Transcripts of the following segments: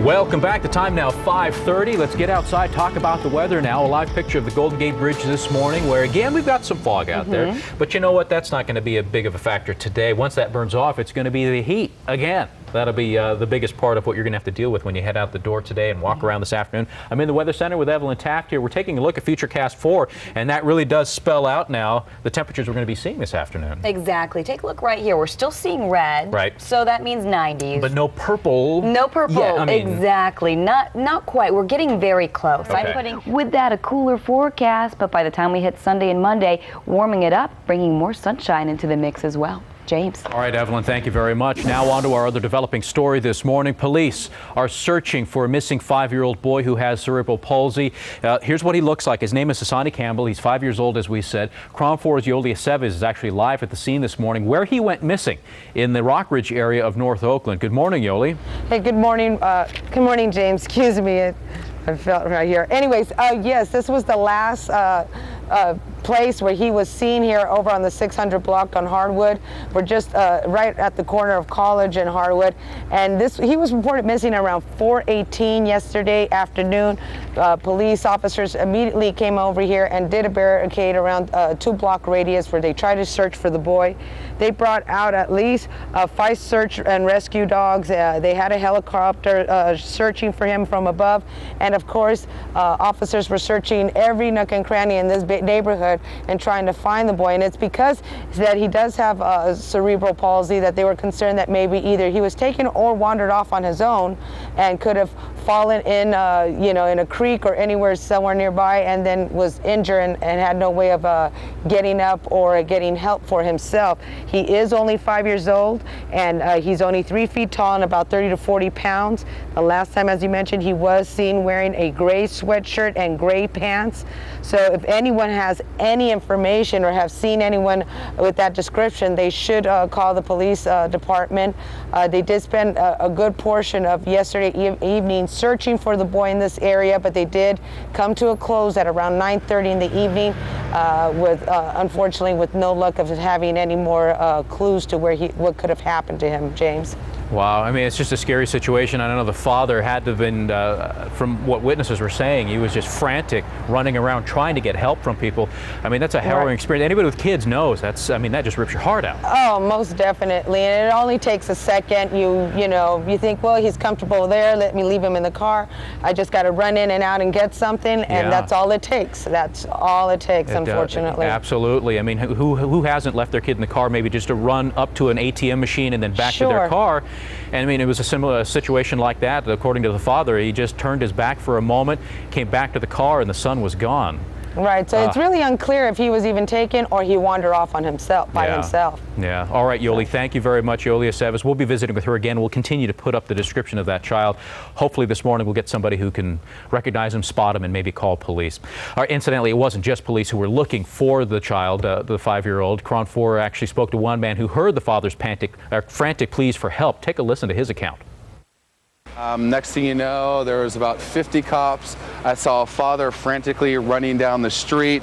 Welcome back. The time now 5:30. Let's get outside, talk about the weather now. A live picture of the Golden Gate Bridge this morning, where again we've got some fog out there. But you know what? That's not going to be a big of a factor today. Once that burns off, it's going to be the heat again. That'll be the biggest part of what you're going to have to deal with when you head out the door today and walk around this afternoon. I'm in the Weather Center with Evelyn Taft here. We're taking a look at Futurecast 4, and that really does spell out now the temperatures we're going to be seeing this afternoon. Exactly. Take a look right here. We're still seeing red. Right. So that means 90s. But no purple. No purple. Yeah, I mean, exactly. Not quite. We're getting very close. Okay. I'm putting with that a cooler forecast, but by the time we hit Sunday and Monday, warming it up, bringing more sunshine into the mix as well. James. All right, Evelyn, thank you very much. Now on to our other developing story this morning. Police are searching for a missing 5-year-old boy who has cerebral palsy. Here's what he looks like. His name is Hassani Campbell. He's 5 years old, as we said. KRON 4's Yoli Aceves is actually live at the scene this morning, where he went missing in the Rockridge area of North Oakland. Good morning, Yoli. Hey, good morning. Good morning, James. Excuse me. I felt right here. Anyways, yes, this was the last place where he was seen here over on the 600 block on Hardwood. We're just right at the corner of College and Hardwood. And he was reported missing around 4:18 yesterday afternoon. Police officers immediately came over here and did a barricade around a 2-block radius where they tried to search for the boy. They brought out at least 5 search and rescue dogs. They had a helicopter searching for him from above. And of course, officers were searching every nook and cranny in this neighborhood and trying to find the boy. And it's because that he does have cerebral palsy that they were concerned that maybe either he was taken or wandered off on his own and could have fallen in, in a creek or anywhere somewhere nearby, and then was injured and had no way of getting up or getting help for himself. He is only 5 years old, and he's only 3 feet tall and about 30 to 40 pounds. The last time, as you mentioned, he was seen wearing a gray sweatshirt and gray pants. So if anyone has any information or have seen anyone with that description, they should call the police department. They did spend a good portion of yesterday evening searching for the boy in this area, but they did come to a close at around 9:30 in the evening, unfortunately with no luck of having any more clues to what could have happened to him, James. Wow, I mean, it's just a scary situation. I know the father had to have been, from what witnesses were saying, he was just frantic, running around trying to get help from people. I mean, that's a harrowing experience. Anybody with kids knows that just rips your heart out. Oh, most definitely. And it only takes a second. You think, well, he's comfortable there. Let me leave him in the car. I just got to run in and out and get something, and that's all it takes. That's all it takes, unfortunately. Absolutely. I mean, who hasn't left their kid in the car maybe just to run up to an ATM machine and then back to their car? And I mean, it was a similar situation like that. According to the father, he just turned his back for a moment, came back to the car, and the son was gone. Right, so it's really unclear if he was even taken or he wandered off on himself, by himself. Yeah, all right, Yoli, thank you very much, Yoli Aceves. We'll be visiting with her again. We'll continue to put up the description of that child. Hopefully this morning we'll get somebody who can recognize him, spot him, and maybe call police. Incidentally, it wasn't just police who were looking for the child, the 5-year-old. KRON 4 actually spoke to one man who heard the father's frantic pleas for help. Take a listen to his account. Next thing you know, there was about 50 cops. I saw a father frantically running down the street,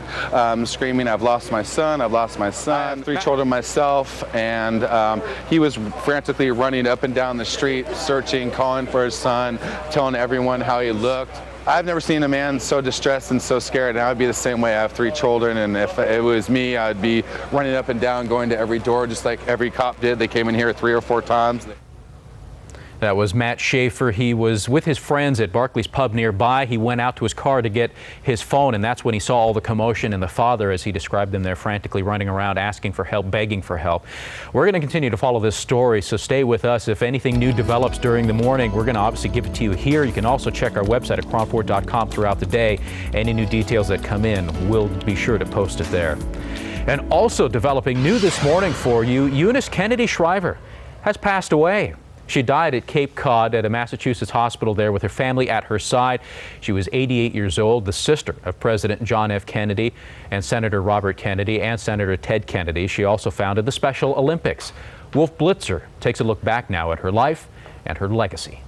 screaming, "I've lost my son, I've lost my son." I have 3 children myself, and he was frantically running up and down the street, searching, calling for his son, telling everyone how he looked. I've never seen a man so distressed and so scared, and I would be the same way. I have 3 children, and if it was me, I would be running up and down, going to every door, just like every cop did. They came in here 3 or 4 times. That was Matt Schaefer. He was with his friends at Barclays Pub nearby. He went out to his car to get his phone, and that's when he saw all the commotion and the father, as he described them there, frantically running around, asking for help, begging for help. We're going to continue to follow this story, so stay with us. If anything new develops during the morning, we're going to obviously give it to you here. You can also check our website at KRON4.com throughout the day. Any new details that come in, we'll be sure to post it there. And also developing new this morning for you, Eunice Kennedy Shriver has passed away. She died at Cape Cod at a Massachusetts hospital there with her family at her side. She was 88 years old, the sister of President John F. Kennedy and Senator Robert Kennedy and Senator Ted Kennedy. She also founded the Special Olympics. Wolf Blitzer takes a look back now at her life and her legacy.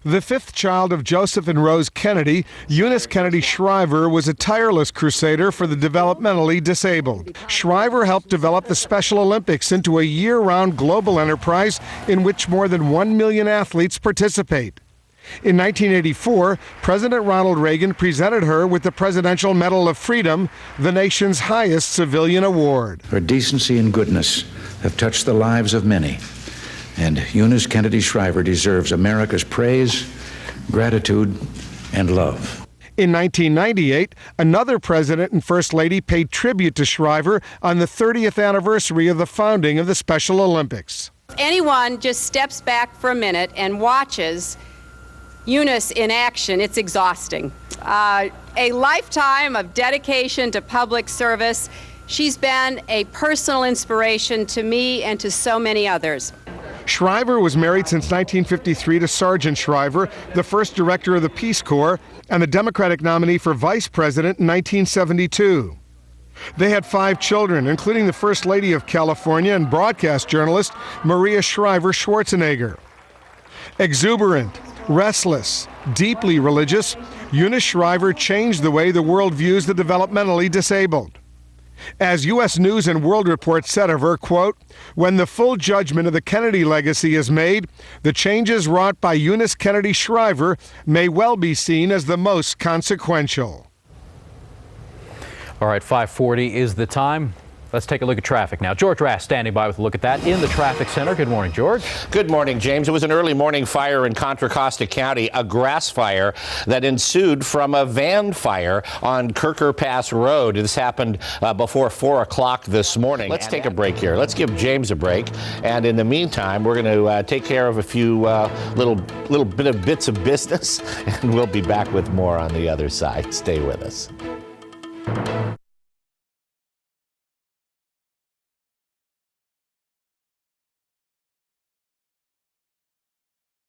The fifth child of Joseph and Rose Kennedy, Eunice Kennedy Shriver was a tireless crusader for the developmentally disabled. Shriver helped develop the Special Olympics into a year-round global enterprise in which more than 1 million athletes participate. In 1984, President Ronald Reagan presented her with the Presidential Medal of Freedom, the nation's highest civilian award. Her decency and goodness have touched the lives of many, and Eunice Kennedy Shriver deserves America's praise, gratitude, and love. In 1998, another president and first lady paid tribute to Shriver on the 30th anniversary of the founding of the Special Olympics. If anyone just steps back for a minute and watches Eunice in action, it's exhausting. A lifetime of dedication to public service. She's been a personal inspiration to me and to so many others. Shriver was married since 1953 to Sergeant Shriver, the first director of the Peace Corps and the Democratic nominee for vice president in 1972. They had 5 children, including the First Lady of California and broadcast journalist Maria Shriver Schwarzenegger. Exuberant, restless, deeply religious, Eunice Shriver changed the way the world views the developmentally disabled. As U.S. News and World Report said of her, quote, "When the full judgment of the Kennedy legacy is made, the changes wrought by Eunice Kennedy Shriver may well be seen as the most consequential." All right, 5:40 is the time. Let's take a look at traffic now. George Rass standing by with a look at that in the traffic center. Good morning, George. Good morning, James. It was an early morning fire in Contra Costa County, a grass fire that ensued from a van fire on Kirker Pass Road. This happened before 4 o'clock this morning. Let's take a break here. Let's give James a break. And in the meantime, we're going to take care of a few little bits of business, and we'll be back with more on the other side. Stay with us.